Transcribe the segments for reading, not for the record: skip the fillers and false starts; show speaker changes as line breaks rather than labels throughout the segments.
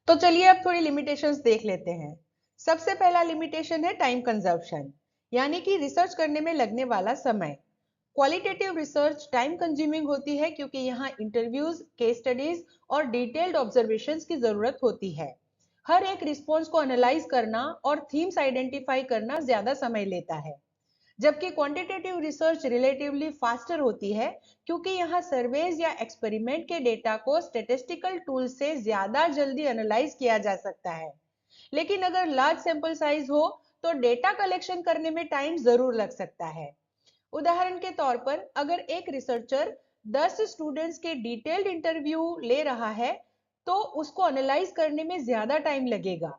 तो चलिए अब थोड़ी लिमिटेशंस देख लेते हैं। सबसे पहला लिमिटेशन है टाइम कंजप्शन, यानी कि रिसर्च करने में लगने वाला समय। क्वालिटेटिव रिसर्च टाइम कंज्यूमिंग होती है क्योंकि यहाँ इंटरव्यूज, केस स्टडीज और डिटेल्ड ऑब्जर्वेशंस की जरूरत होती है। हर एक रिस्पॉन्स को एनालाइज करना और थीम्स आइडेंटिफाई करना ज्यादा समय लेता है। जबकि क्वांटिटेटिव रिसर्च रिलेटिवली फास्टर होती है क्योंकि यहाँ सर्वेज या एक्सपेरिमेंट के डेटा को स्टेटिस्टिकल टूल से ज्यादा जल्दी एनालाइज किया जा सकता है। लेकिन अगर लार्ज सैंपल साइज हो तो डेटा कलेक्शन करने में टाइम जरूर लग सकता है। उदाहरण के तौर पर अगर एक रिसर्चर 10 स्टूडेंट्स के डिटेल्ड इंटरव्यू ले रहा है तो उसको एनालाइज करने में ज्यादा टाइम लगेगा।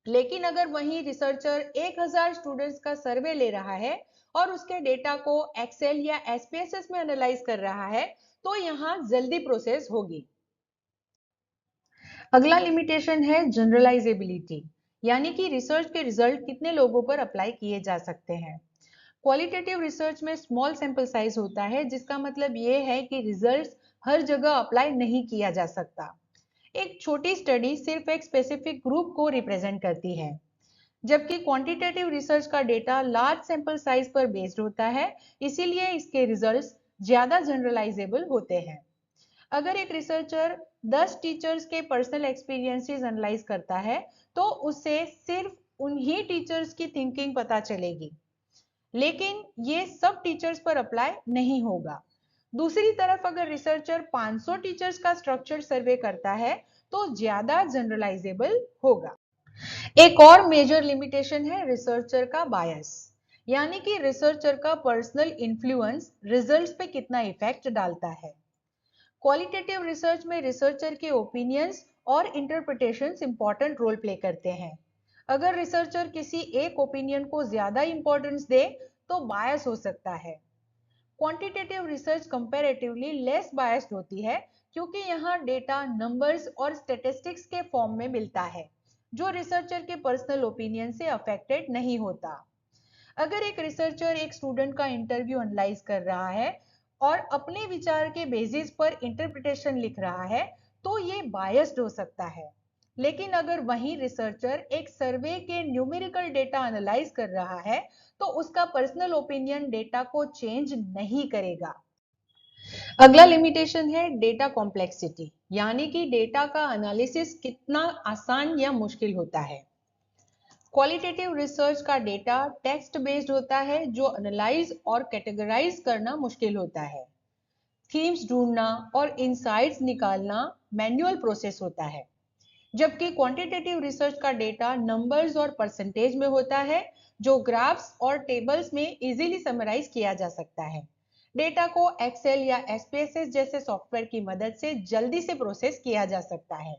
लेकिन अगर वही रिसर्चर 1000 स्टूडेंट्स का सर्वे ले रहा है और उसके डेटा को एक्सेल या एसपीएसएस में एनालाइज कर रहा है तो यहाँ जल्दी प्रोसेस होगी। अगला लिमिटेशन है जनरलाइजेबिलिटी, यानी कि रिसर्च के रिजल्ट कितने लोगों पर अप्लाई किए जा सकते हैं। क्वालिटेटिव रिसर्च में स्मॉल सैंपल साइज होता है, जिसका मतलब ये है कि रिजल्ट्स हर जगह अप्लाई नहीं किया जा सकता। एक छोटी स्टडी सिर्फ एक स्पेसिफिक ग्रुप को रिप्रेजेंट करती है, जबकि क्वांटिटेटिव रिसर्च का डेटा लार्ज सैंपल साइज पर बेस्ड होता है, इसीलिए इसके रिजल्ट्स ज्यादा जनरलाइजेबल होते हैं। अगर एक रिसर्चर 10 टीचर्स के पर्सनल एक्सपीरियंसेस एनालाइज करता है तो उससे सिर्फ उन्हीं टीचर्स की थिंकिंग पता चलेगी, लेकिन ये सब टीचर्स पर अप्लाई नहीं होगा। दूसरी तरफ अगर रिसर्चर 500 टीचर्स का स्ट्रक्चर सर्वे करता है तो ज्यादा जनरलाइजेबल होगा। एक और मेजर लिमिटेशन है रिसर्चर का बायस, यानी कि रिसर्चर का पर्सनल इन्फ्लुएंस रिजल्ट्स पे कितना इफेक्ट डालता है। क्वालिटेटिव रिसर्च में रिसर्चर के ओपिनियंस और इंटरप्रिटेशंस इंपॉर्टेंट रोल प्ले करते हैं। अगर रिसर्चर किसी एक ओपिनियन को ज्यादा इंपॉर्टेंस दे तो बायस हो सकता है। Quantitative research comparatively less biased होती है क्योंकि यहाँ डेटा नंबर्स और स्टैटिस्टिक्स के फॉर्म में मिलता है, जो रिसर्चर के पर्सनल ओपिनियन से अफेक्टेड नहीं होता। अगर एक रिसर्चर एक स्टूडेंट का इंटरव्यू एनालाइज कर रहा है और अपने विचार के बेसिस पर इंटरप्रिटेशन लिख रहा है तो ये बायस्ड हो सकता है। लेकिन अगर वही रिसर्चर एक सर्वे के न्यूमेरिकल डेटा एनालाइज कर रहा है तो उसका पर्सनल ओपिनियन डेटा को चेंज नहीं करेगा। अगला लिमिटेशन है डेटा कॉम्प्लेक्सिटी, यानी कि डेटा का एनालिसिस कितना आसान या मुश्किल होता है। क्वालिटेटिव रिसर्च का डेटा टेक्स्ट बेस्ड होता है जो एनालाइज और कैटेगराइज करना मुश्किल होता है। थीम्स ढूंढना और इनसाइट्स निकालना मैन्युअल प्रोसेस होता है, जबकि क्वांटिटेटिव रिसर्च का डेटा नंबर्स और परसेंटेज में होता है जो ग्राफ्स और टेबल्स में इजीली समराइज किया जा सकता है। डेटा को एक्सेल या एसपीएसएस जैसे सॉफ्टवेयर की मदद से जल्दी से प्रोसेस किया जा सकता है।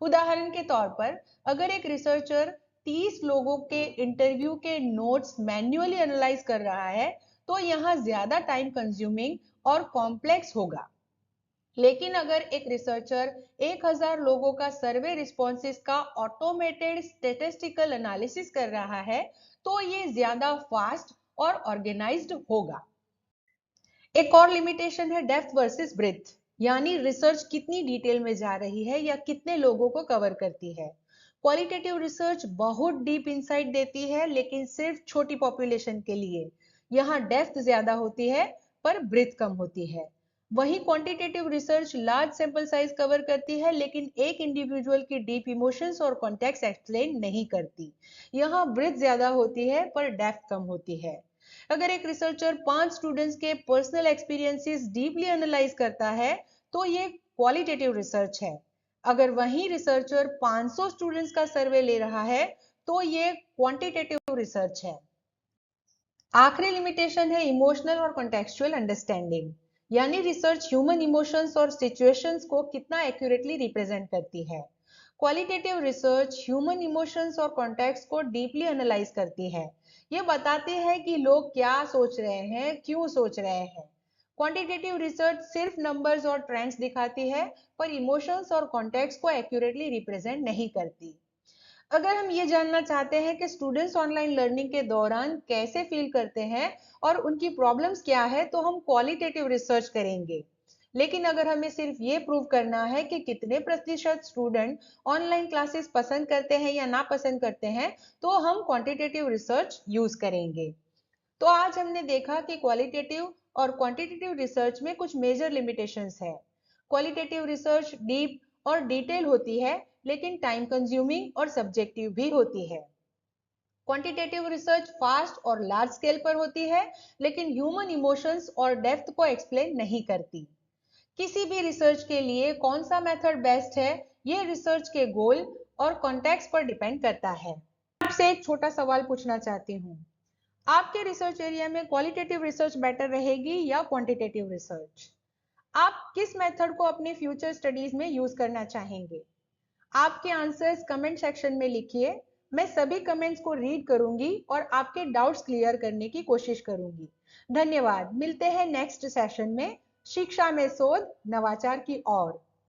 उदाहरण के तौर पर अगर एक रिसर्चर 30 लोगों के इंटरव्यू के नोट्स मैन्युअली एनालाइज कर रहा है तो यहाँ ज्यादा टाइम कंज्यूमिंग और कॉम्प्लेक्स होगा। लेकिन अगर एक रिसर्चर 1000 लोगों का सर्वे रिस्पॉन्सेस का ऑटोमेटेड स्टैटिस्टिकल एनालिसिस कर रहा है तो ये ज्यादा फास्ट और ऑर्गेनाइज्ड होगा। एक और लिमिटेशन है डेप्थ वर्सेस ब्रेथ, यानी रिसर्च कितनी डिटेल में जा रही है या कितने लोगों को कवर करती है। क्वालिटेटिव रिसर्च बहुत डीप इंसाइट देती है लेकिन सिर्फ छोटी पॉपुलेशन के लिए। यहाँ डेप्थ ज्यादा होती है पर ब्रेथ कम होती है। वहीं quantitative research large sample size cover करती है लेकिन एक इंडिविजुअल की डीप इमोशंस और कॉन्टेक्स्ट एक्सप्लेन नहीं करती। यहाँ ब्रेथ ज्यादा होती है पर डेप्थ कम होती है। अगर एक रिसर्चर 5 स्टूडेंट्स के पर्सनल एक्सपीरियंसेस डीपली एनालाइज करता है तो ये क्वालिटेटिव रिसर्च है। अगर वही रिसर्चर 500 स्टूडेंट्स का सर्वे ले रहा है तो ये क्वांटिटेटिव रिसर्च है। आखिरी लिमिटेशन है इमोशनल और कॉन्टेक्चुअल अंडरस्टैंडिंग, यानी रिसर्च ह्यूमन इमोशंस और सिचुएशंस को कितना एक्यूरेटली रिप्रेजेंट करती है। क्वालिटेटिव रिसर्च ह्यूमन इमोशंस और कॉन्टेक्स्ट को डीपली एनालाइज करती है। ये बताती है कि लोग क्या सोच रहे हैं, क्यों सोच रहे हैं। क्वांटिटेटिव रिसर्च सिर्फ नंबर्स और ट्रेंड्स दिखाती है पर इमोशंस और कॉन्टेक्स्ट को एक्यूरेटली रिप्रेजेंट नहीं करती। अगर हम ये जानना चाहते हैं कि स्टूडेंट्स ऑनलाइन लर्निंग के दौरान कैसे फील करते हैं और उनकी प्रॉब्लम्स क्या है तो हम क्वालिटेटिव रिसर्च करेंगे। लेकिन अगर हमें सिर्फ ये प्रूव करना है कि कितने प्रतिशत स्टूडेंट ऑनलाइन क्लासेस पसंद करते हैं या ना पसंद करते हैं, तो हम क्वांटिटेटिव रिसर्च यूज करेंगे। तो आज हमने देखा कि क्वालिटेटिव और क्वांटिटेटिव रिसर्च में कुछ मेजर लिमिटेशंस है। क्वालिटेटिव रिसर्च डीप और डिटेल होती है, लेकिन टाइम कंज्यूमिंग और सब्जेक्टिव भी होती है। क्वांटिटेटिव रिसर्च फास्ट और लार्ज स्केल पर होती है, लेकिन ह्यूमन इमोशंस और डेप्थ को एक्सप्लेन नहीं करती। किसी भी रिसर्च के लिए कौन सा मेथड बेस्ट है, ये रिसर्च के गोल और कॉन्टेक्स्ट पर डिपेंड करता है। आपसे एक छोटा सवाल पूछना चाहती हूँ, आपके रिसर्च एरिया में क्वालिटेटिव रिसर्च बेटर रहेगी या क्वांटिटेटिव रिसर्च? आप किस मेथड को अपनी फ्यूचर स्टडीज में यूज करना चाहेंगे? आपके आंसर्स कमेंट सेक्शन में लिखिए। मैं सभी कमेंट्स को रीड करूंगी और आपके डाउट्स क्लियर करने की कोशिश करूंगी। धन्यवाद। मिलते हैं नेक्स्ट सेशन में शिक्षा में शोध नवाचार की ओर।